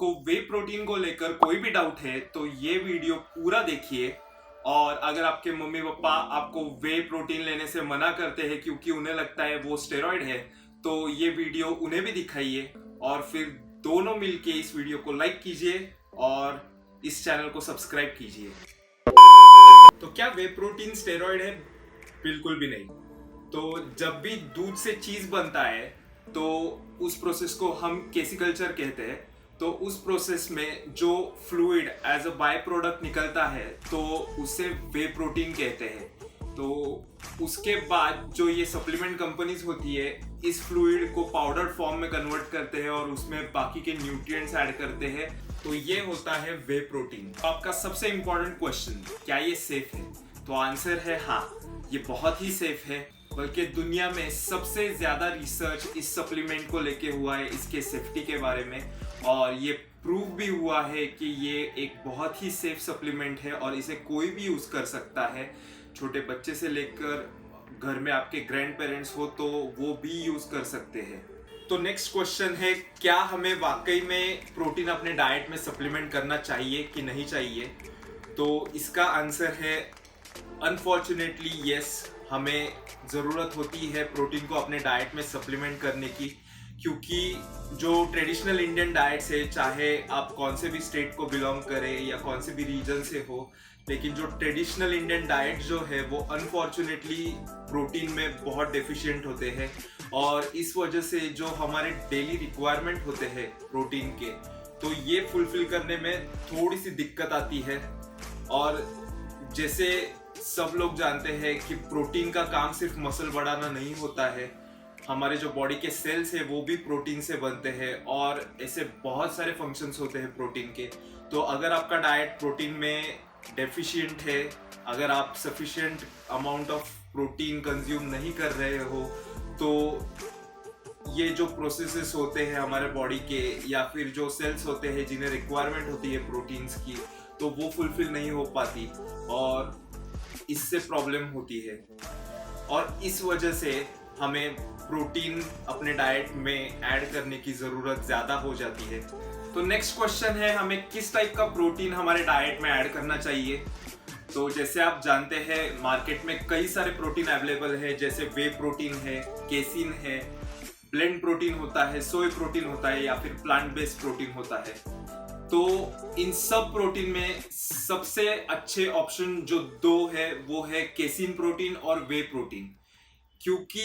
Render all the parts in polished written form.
आपको वे प्रोटीन को लेकर कोई भी डाउट है तो ये वीडियो पूरा देखिए। और अगर आपके मम्मी पापा आपको वे प्रोटीन लेने से मना करते हैं क्योंकि उन्हें लगता है वो स्टेरॉइड है, तो ये वीडियो उन्हें भी दिखाइए और फिर दोनों मिलके इस वीडियो को लाइक कीजिए और इस चैनल को सब्सक्राइब कीजिए। तो क्या वे प्रोटीन स्टेरॉइड है? बिल्कुल भी नहीं। तो जब भी दूध से चीज बनता है तो उस प्रोसेस को हम केसिकल्चर कहते हैं। तो उस प्रोसेस में जो fluid as a by product निकलता है तो उसे वे प्रोटीन कहते हैं। तो उसके बाद जो ये सप्लीमेंट कंपनीज होती है इस फ्लूइड को पाउडर फॉर्म में कन्वर्ट करते हैं और उसमें बाकी के न्यूट्रिएंट्स ऐड करते हैं, तो ये होता है वे प्रोटीन। तो आपका सबसे इंपॉर्टेंट क्वेश्चन, क्या ये सेफ है? तो आंसर है हाँ, ये बहुत ही सेफ है। बल्कि दुनिया में सबसे ज्यादा रिसर्च इस सप्लीमेंट को लेके हुआ है, इसके सेफ्टी के बारे में, और ये प्रूव भी हुआ है कि ये एक बहुत ही सेफ सप्लीमेंट है और इसे कोई भी यूज कर सकता है। छोटे बच्चे से लेकर घर में आपके ग्रैंड पेरेंट्स हो तो वो भी यूज कर सकते हैं। तो नेक्स्ट क्वेश्चन है, क्या हमें वाकई में प्रोटीन अपने डाइट में सप्लीमेंट करना चाहिए कि नहीं चाहिए? तो इसका आंसर है अनफॉर्चुनेटली यस, हमें ज़रूरत होती है प्रोटीन को अपने डाइट में सप्लीमेंट करने की, क्योंकि जो ट्रेडिशनल इंडियन डाइट्स है, चाहे आप कौन से भी स्टेट को बिलोंग करें या कौन से भी रीजन से हो, लेकिन जो ट्रेडिशनल इंडियन डाइट जो है वो अनफॉर्चुनेटली प्रोटीन में बहुत डेफिशिएंट होते हैं। और इस वजह से जो हमारे डेली रिक्वायरमेंट होते हैं प्रोटीन के, तो ये फुलफिल करने में थोड़ी सी दिक्कत आती है। और जैसे सब लोग जानते हैं कि प्रोटीन का काम सिर्फ मसल बढ़ाना नहीं होता है, हमारे जो बॉडी के सेल्स है वो भी प्रोटीन से बनते हैं और ऐसे बहुत सारे फंक्शंस होते हैं प्रोटीन के। तो अगर आपका डाइट प्रोटीन में डेफिशिएंट है, अगर आप sufficient amount of protein consume नहीं कर रहे हो, तो ये जो प्रोसेसेस होते हैं हमारे बॉडी के या फिर जो सेल्स होते हैं जिन्हें रिक्वायरमेंट होती है प्रोटीन्स की, तो वो फुलफिल नहीं हो पाती और इससे प्रॉब्लम होती है। और इस वजह से हमें प्रोटीन अपने डाइट में ऐड करने की ज़रूरत ज़्यादा हो जाती है। तो नेक्स्ट क्वेश्चन है, हमें किस टाइप का प्रोटीन हमारे डाइट में ऐड करना चाहिए? तो जैसे आप जानते हैं मार्केट में कई सारे प्रोटीन अवेलेबल है, जैसे वे प्रोटीन है, केसिन है, ब्लेंड प्रोटीन होता है, सोय प्रोटीन होता है या फिर प्लांट बेस्ड प्रोटीन होता है। तो इन सब प्रोटीन में सबसे अच्छे ऑप्शन जो दो है वो है केसिन प्रोटीन और वे प्रोटीन। क्योंकि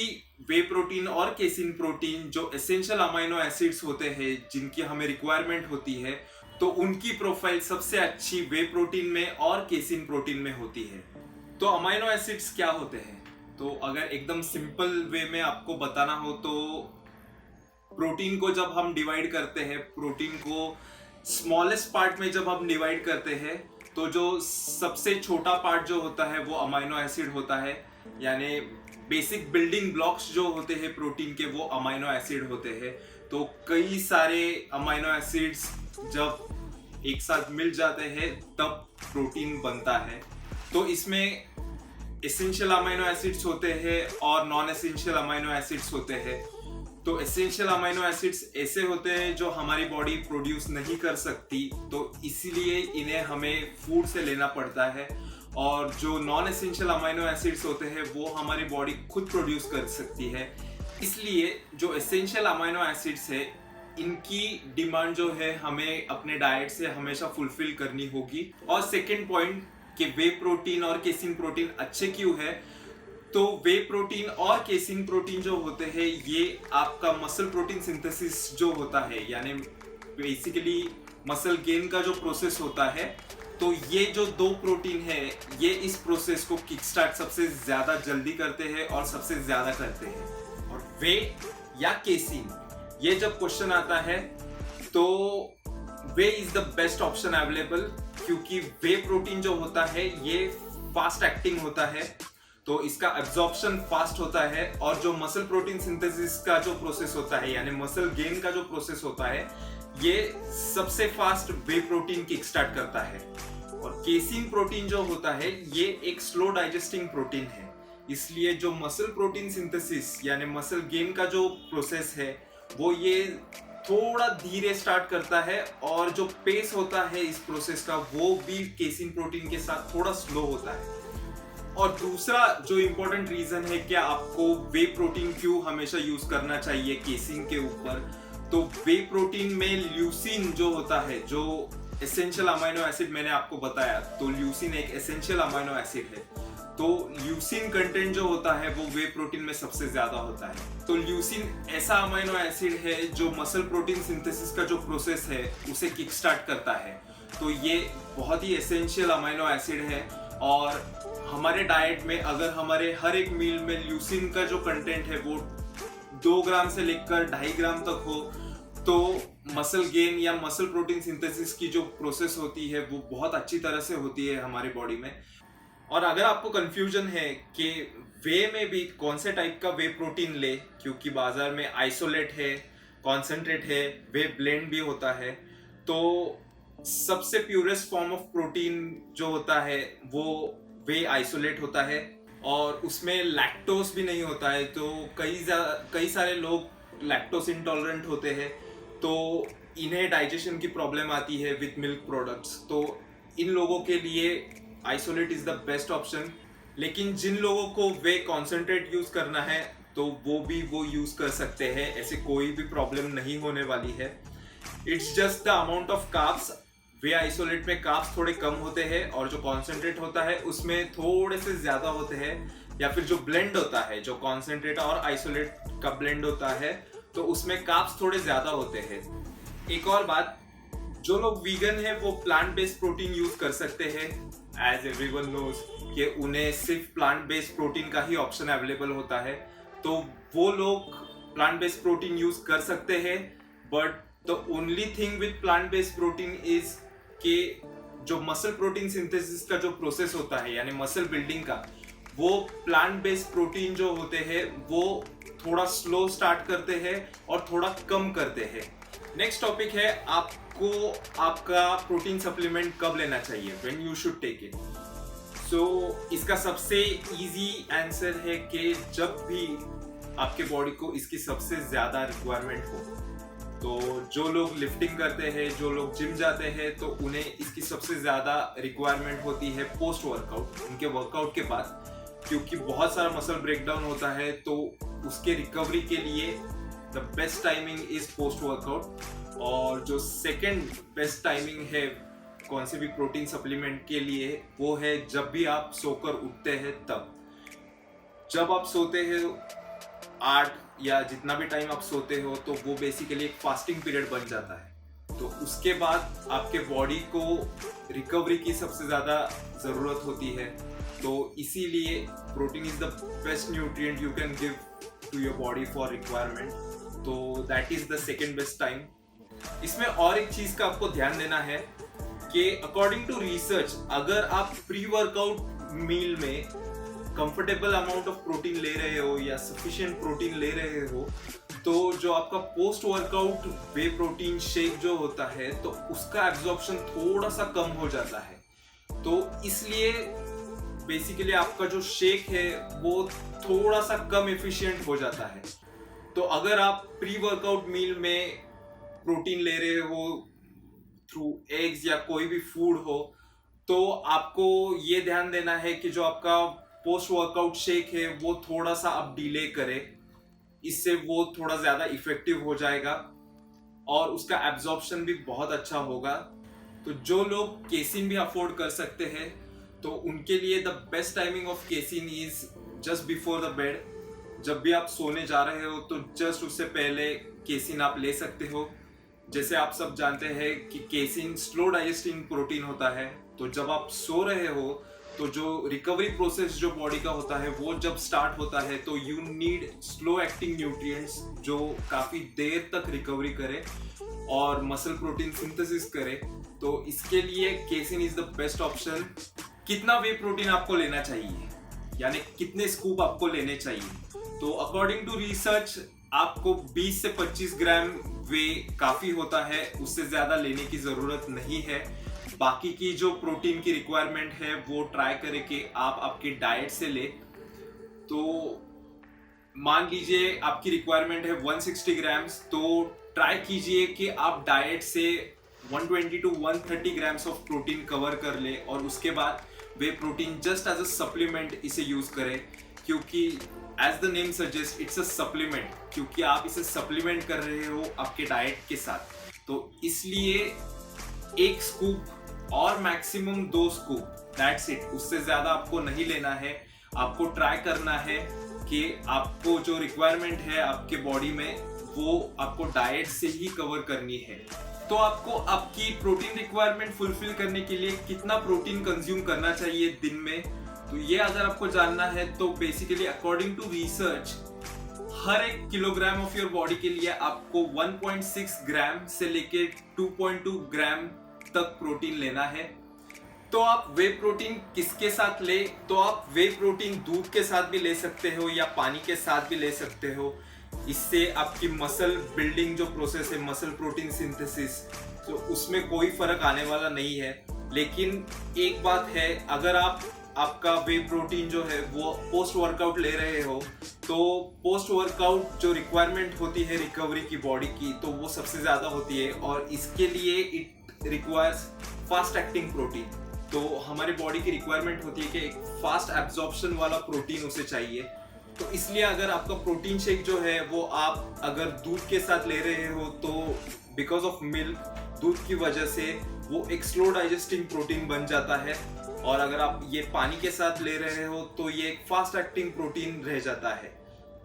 वे प्रोटीन और केसिन प्रोटीन जो एसेंशियल अमाइनो एसिड्स होते हैं जिनकी हमें रिक्वायरमेंट होती है, तो उनकी प्रोफाइल सबसे अच्छी वे प्रोटीन में और केसिन प्रोटीन में होती है। तो अमाइनो एसिड्स क्या होते हैं? तो अगर एकदम सिंपल वे में आपको बताना हो तो प्रोटीन को जब हम डिवाइड करते हैं, प्रोटीन को स्मॉलेस्ट पार्ट में जब हम डिवाइड करते हैं, तो जो सबसे छोटा पार्ट जो होता है वो अमाइनो एसिड होता है। यानी बेसिक बिल्डिंग ब्लॉक्स जो होते हैं प्रोटीन के वो अमाइनो एसिड होते हैं। तो कई सारे अमाइनो एसिड्स जब एक साथ मिल जाते हैं तब प्रोटीन बनता है। तो इसमें एसेंशियल अमाइनो एसिड्स होते हैं और नॉन एसेंशियल अमाइनो एसिड्स होते हैं। तो एसेंशियल अमाइनो एसिड्स ऐसे होते हैं जो हमारी बॉडी प्रोड्यूस नहीं कर सकती, तो इसीलिए इन्हें हमें फूड से लेना पड़ता है। और जो नॉन एसेंशियल अमाइनो एसिड्स होते हैं वो हमारी बॉडी खुद प्रोड्यूस कर सकती है। इसलिए जो एसेंशियल अमाइनो एसिड्स है इनकी डिमांड जो है हमें अपने डाइट से हमेशा फुलफिल करनी होगी। और सेकेंड पॉइंट कि वे प्रोटीन और केसिन प्रोटीन अच्छे क्यों है? तो वे प्रोटीन और केसिन प्रोटीन जो होते हैं ये आपका मसल प्रोटीन सिंथेसिस जो होता है, यानी बेसिकली मसल गेन का जो प्रोसेस होता है, तो ये जो दो प्रोटीन है ये इस प्रोसेस को किक स्टार्ट सबसे ज्यादा जल्दी करते हैं और सबसे ज्यादा करते हैं। और वे या केसिन, ये जब क्वेश्चन आता है तो way is the best option available, क्योंकि वे प्रोटीन जो होता है ये फास्ट एक्टिंग होता है, तो इसका एब्जॉर्प्शन फास्ट होता है। और जो मसल प्रोटीन सिंथेसिस का जो प्रोसेस होता है यानी मसल गेन का जो प्रोसेस होता है, ये सबसे fast way protein kick start करता है। और केसिन प्रोटीन जो होता है ये एक स्लो डाइजेस्टिंग प्रोटीन है, इसलिए जो मसल प्रोटीन सिंथेसिस यानी मसल गेन का जो प्रोसेस है वो ये थोड़ा धीरे स्टार्ट करता है और जो पेस होता है इस प्रोसेस का वो भी केसिन प्रोटीन के साथ थोड़ा स्लो होता है। और दूसरा जो इम्पोर्टेंट रीजन है कि आपको वे प्रोटीन क्यों हमेशा यूज करना चाहिए केसिन के ऊपर, तो वे प्रोटीन में ल्यूसीन जो होता है, जो एसेंशियल अमाइनो एसिड मैंने आपको बताया, तो ल्यूसीन एक एसेंशियल अमाइनो एसिड है। तो ल्यूसीन कंटेंट जो होता है वो वे प्रोटीन में सबसे ज्यादा होता है। तो ल्यूसीन ऐसा अमाइनो एसिड है जो मसल प्रोटीन सिंथेसिस का जो प्रोसेस है उसे किक स्टार्ट करता है। तो ये बहुत ही एसेंशियल अमाइनो एसिड है और हमारे डाइट में अगर हमारे हर एक मील में ल्यूसीन का जो कंटेंट है वो 2 ग्राम से लेकर 2.5 ग्राम तक हो तो मसल गेन या मसल प्रोटीन सिंथेसिस की जो प्रोसेस होती है वो बहुत अच्छी तरह से होती है हमारी बॉडी में। और अगर आपको कंफ्यूजन है कि वे में भी कौन से टाइप का वे प्रोटीन ले, क्योंकि बाजार में आइसोलेट है, कॉन्सेंट्रेट है, वे ब्लेंड भी होता है, तो सबसे प्योरेस्ट फॉर्म ऑफ प्रोटीन जो होता है वो वे आइसोलेट होता है और उसमें लैक्टोज भी नहीं होता है। तो कई सारे लोग लैक्टोज इंटॉलरेंट होते हैं तो इन्हें डाइजेशन की प्रॉब्लम आती है विद मिल्क प्रोडक्ट्स। तो इन लोगों के लिए isolate is the best option. लेकिन जिन लोगों को वे कॉन्सेंट्रेट यूज करना है तो वो यूज कर सकते हैं, ऐसे कोई भी प्रॉब्लम नहीं होने वाली है। It's just the amount of carbs. Way isolate में कार्ब्स थोड़े कम होते हैं और जो कॉन्सेंट्रेट होता है उसमें थोड़े से ज्यादा होते हैं, या फिर जो ब्लेंड होता है, जो कॉन्सेंट्रेट और आइसोलेट का ब्लेंड होता है तो उसमें कार्ब्स थोड़े ज्यादा होते हैं। एक और बात, जो लोग वीगन है वो प्लांट बेस्ड प्रोटीन यूज कर सकते हैं। एज एवरीवन नोज कि उन्हें सिर्फ प्लांट बेस्ड प्रोटीन का ही ऑप्शन अवेलेबल होता है, तो वो लोग प्लांट बेस्ड प्रोटीन यूज कर सकते हैं। But the only thing with plant based protein is कि जो मसल प्रोटीन सिंथेसिस का जो प्रोसेस होता है यानी मसल बिल्डिंग का, वो प्लांट बेस्ड प्रोटीन जो होते हैं वो थोड़ा स्लो स्टार्ट करते हैं और थोड़ा कम करते हैं। नेक्स्ट टॉपिक है आपको आपका प्रोटीन सप्लीमेंट कब लेना चाहिए, when you should take it. So इसका सबसे इजी आंसर है कि जब भी आपके बॉडी को इसकी सबसे ज्यादा रिक्वायरमेंट हो। तो जो लोग लिफ्टिंग करते हैं, जो लोग जिम जाते हैं, तो उन्हें इसकी सबसे ज्यादा रिक्वायरमेंट होती है पोस्ट वर्कआउट, उनके वर्कआउट के बाद, क्योंकि बहुत सारा मसल ब्रेकडाउन होता है। तो उसके रिकवरी के लिए the best timing is post workout. और जो सेकेंड बेस्ट टाइमिंग है कौन से भी प्रोटीन सप्लीमेंट के लिए, वो है जब भी आप सोकर उठते हैं तब। जब आप सोते हैं 8 या जितना भी टाइम आप सोते हो, तो वो बेसिकली एक फास्टिंग पीरियड बन जाता है। तो उसके बाद आपके बॉडी को रिकवरी की सबसे ज़्यादा ज़रूरत होती है। तो इसीलिए protein is the best nutrient you can give to your body for requirement. तो that is the second best time. इसमें और एक चीज़ का आपको ध्यान देना है कि अकॉर्डिंग टू रिसर्च, अगर आप प्री वर्कआउट मील में कंफर्टेबल अमाउंट ऑफ प्रोटीन ले रहे हो या सफिशिएंट प्रोटीन ले रहे हो, तो जो आपका पोस्ट वर्कआउट वे प्रोटीन शेक जो होता है तो उसका एब्जॉर्प्शन थोड़ा सा कम हो जाता है। तो इसलिए बेसिकली आपका जो शेक है वो थोड़ा सा कम एफिशिएंट हो जाता है। तो अगर आप प्री वर्कआउट मील में प्रोटीन ले रहे हो थ्रू एग्स या कोई भी फूड हो, तो आपको ये ध्यान देना है कि जो आपका पोस्ट वर्कआउट शेक है वो थोड़ा सा आप डिले करें, इससे वो थोड़ा ज़्यादा इफेक्टिव हो जाएगा और उसका एब्जॉर्प्शन भी बहुत अच्छा होगा। तो जो लोग केसिन भी अफोर्ड कर सकते हैं तो उनके लिए the best timing of casein is just before the bed. जब भी आप सोने जा रहे हो तो जस्ट उससे पहले केसिन आप ले सकते हो। जैसे आप सब जानते हैं कि केसिन स्लो डाइजेस्टिंग प्रोटीन होता है, तो जब आप सो रहे हो तो जो रिकवरी प्रोसेस जो बॉडी का होता है वो जब स्टार्ट होता है तो you need slow acting nutrients जो काफ़ी देर तक रिकवरी करे और मसल प्रोटीन सिंथेसिस करे। तो इसके लिए casein is the best option. कितना वे प्रोटीन आपको लेना चाहिए, यानी कितने स्कूप आपको लेने चाहिए, तो अकॉर्डिंग टू रिसर्च आपको 20 से 25 ग्राम वे काफ़ी होता है, उससे ज़्यादा लेने की ज़रूरत नहीं है। बाकी की जो प्रोटीन की रिक्वायरमेंट है वो ट्राई करें कि आप आपकी डाइट से ले। तो मान लीजिए आपकी रिक्वायरमेंट है 160 ग्राम्स, तो ट्राई कीजिए कि आप डाइट से 120 to 130 grams of protein cover कर ले और उसके बाद whey protein just as a supplement इसे यूज करें, क्योंकि as the name suggest it's a supplement, क्योंकि आप इसे सप्लीमेंट कर रहे हो आपके डाइट के साथ। तो इसलिए 1 स्कूप और मैक्सिमम 2 स्कूप, दैट्स इट, उससे ज्यादा आपको नहीं लेना है। आपको ट्राई करना है कि आपको जो रिक्वायरमेंट है आपके बॉडी में वो आपको डाइट से ही कवर करनी है। तो आपको आपकी प्रोटीन रिक्वायरमेंट फुलफिल करने के लिए कितना प्रोटीन कंज्यूम करना चाहिए दिन में, तो ये अगर आपको जानना है तो बेसिकली अकॉर्डिंग टू रिसर्च हर 1 किलोग्राम ऑफ योर बॉडी के लिए आपको 1.6 ग्राम से लेके 2.2 ग्राम तक प्रोटीन लेना है। तो आप वे प्रोटीन किसके साथ ले, तो आप वे प्रोटीन दूध के साथ भी ले सकते हो या पानी के साथ भी ले सकते हो। इससे आपकी मसल बिल्डिंग जो प्रोसेस है, मसल प्रोटीन सिंथेसिस, तो उसमें कोई फर्क आने वाला नहीं है। लेकिन एक बात है, अगर आपका वे प्रोटीन जो है वो पोस्ट वर्कआउट ले रहे हो, तो पोस्ट वर्कआउट जो रिक्वायरमेंट होती है रिकवरी की बॉडी की, तो वो सबसे ज़्यादा होती है और इसके लिए it requires fast acting protein. तो हमारे बॉडी की रिक्वायरमेंट होती है कि एक फास्ट एब्जॉर्प्शन वाला प्रोटीन उसे चाहिए। तो इसलिए अगर आपका प्रोटीन शेक जो है वो आप अगर दूध के साथ ले रहे हो, तो बिकॉज ऑफ मिल्क, दूध की वजह से वो एक स्लो डाइजेस्टिंग प्रोटीन बन जाता है, और अगर आप ये पानी के साथ ले रहे हो तो ये एक फास्ट एक्टिंग प्रोटीन रह जाता है।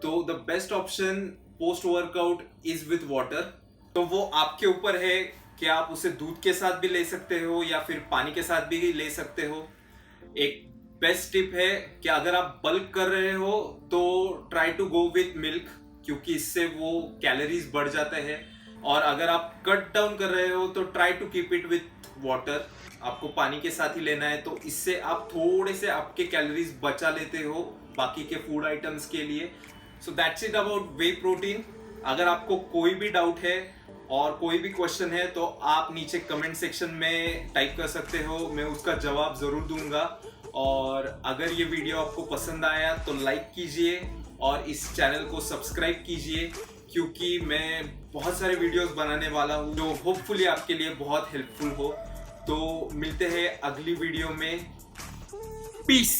तो the best option post workout is with water. तो वो आपके ऊपर है कि आप उसे दूध के साथ भी ले सकते हो या फिर पानी के साथ भी ले सकते हो। एक बेस्ट टिप है कि अगर आप बल्क कर रहे हो तो try to go with milk, क्योंकि इससे वो कैलोरीज बढ़ जाते हैं। और अगर आप कट डाउन कर रहे हो तो try to keep it with water, आपको पानी के साथ ही लेना है। तो इससे आप थोड़े से आपके कैलोरीज बचा लेते हो बाकी के फूड आइटम्स के लिए। So that's it about way protein. अगर आपको कोई भी डाउट है और कोई भी क्वेश्चन है तो आप नीचे कमेंट सेक्शन में टाइप कर सकते हो, मैं उसका जवाब ज़रूर दूंगा। और अगर ये वीडियो आपको पसंद आया तो लाइक कीजिए और इस चैनल को सब्सक्राइब कीजिए, क्योंकि मैं बहुत सारे वीडियोस बनाने वाला हूँ जो होपफुली आपके लिए बहुत हेल्पफुल हो। तो मिलते हैं अगली वीडियो में। पीस।